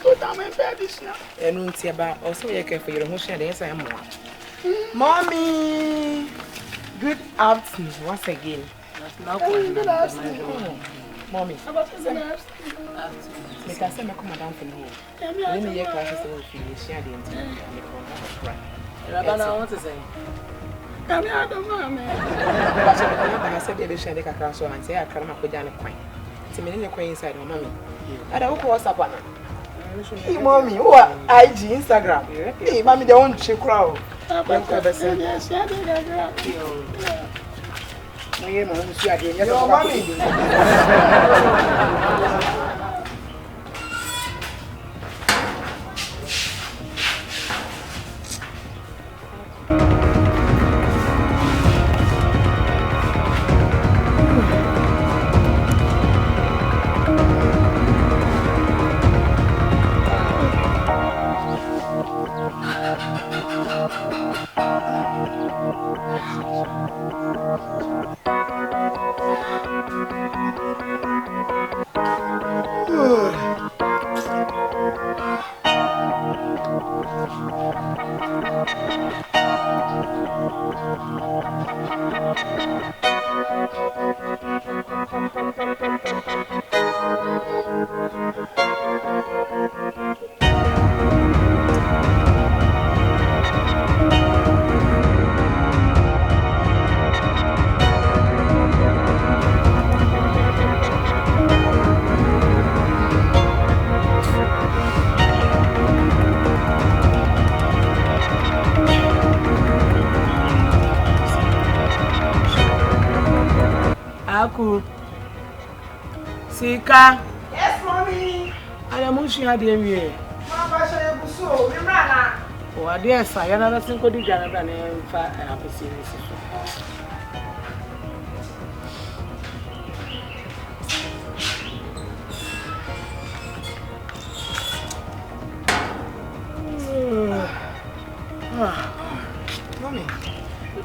school time and bed this now. And won't see about also you care for your emotion. Yes, I am. Mommy, good afternoon once again. Good afternoon. Mommy, make us come down from home. Let me hear classes will finish. Share the interview. Rabana, what to say? Come here, Mammy. I said, they share the cacao and say, I can't put down a coin. To me, in the coin inside, Mommy. I don't know what's up on it. Hey, Mommy, who are IG Instagram? Hey, Mommy, they won't check crowd. Yes, I did. Your mommy. Aku Sika. Yes, Mommy. I am wishing her the way. Mama, I am so. Remember. Oh, I dare say, another thing could be done than if I have a series. Mommy,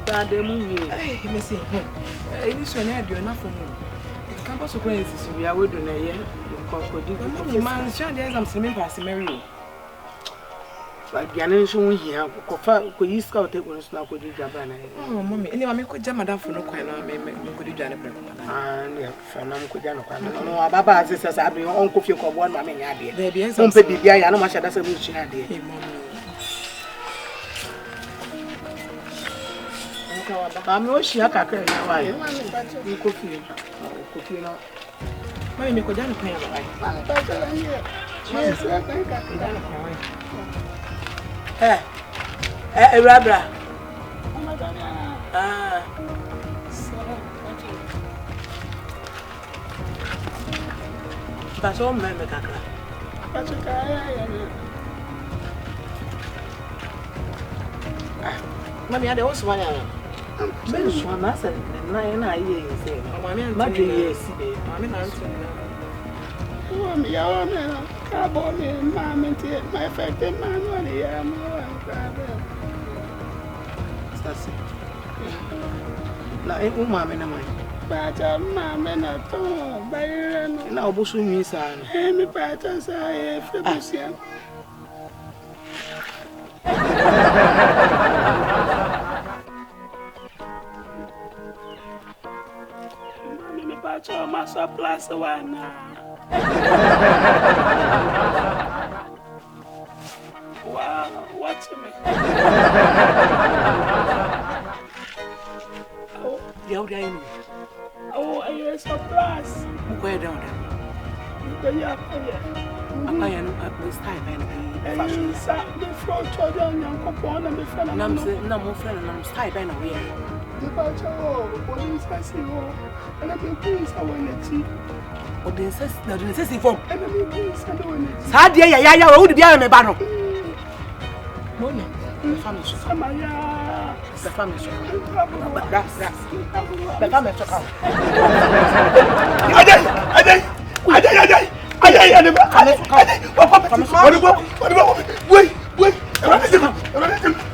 But the movie, hey, let me see. This one I do enough for me. The campus of Queens is we are with the year. Mommy, man, sure there's some swimming past Mary. But the animation here, could you scout it when it's not good Japan? Oh, Mommy, anyway, I could jam madam for no coin. I could do Janet. And yeah, from Namkujano. No, Baba says I'll be uncle if you come one, mammy. There be some baby, I know much that's a rich idea. I'm not sure I can why you could feel. Mommy, me could jam coin. Yes, I think I can. Eh, Rabra. Oh, my God. Ah, that's all, man. Mommy, I don't want to. Men swam us and 9 years. Mammy, yes, Mammy, Mommy, your man, carbon, and mammy, my affected man, one year more. That's it. Now, ain't mammy, no mind. But mammy, not all, by Now, Bush, me, son. any patterns I have for this year. Mammy, patch on my surplus one now. Wow, what's me? Oh, The old day. oh, I am surplus. Where down there? I am at this time and And sat the front children and coupon and the friend and I'm saying, no more friend and I'm tied by away. the patch what is I see? And I've been pleased I want to see. Or the necessity form. And I've been pleased I want to see. Sadia, who did I battle? Mommy, The family should come. Samaya. The family should come. that's The family should come.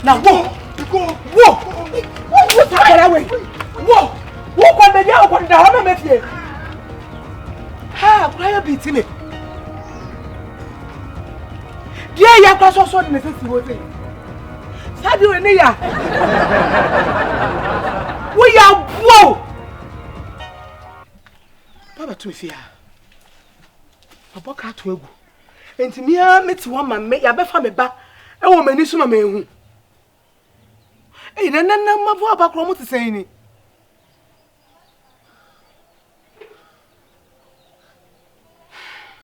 Now go. What's happening? Whoa! Walk on the yard, on the hammer, Matthew. Ah, why are you beating me? Dear ya cross also the necessity was it. Sadio and ya. We are whoa. Papa to fear. Papa cat to go. And to me, I met one man, make your befa me back. A woman is my man. Hey, then my boy about to say any.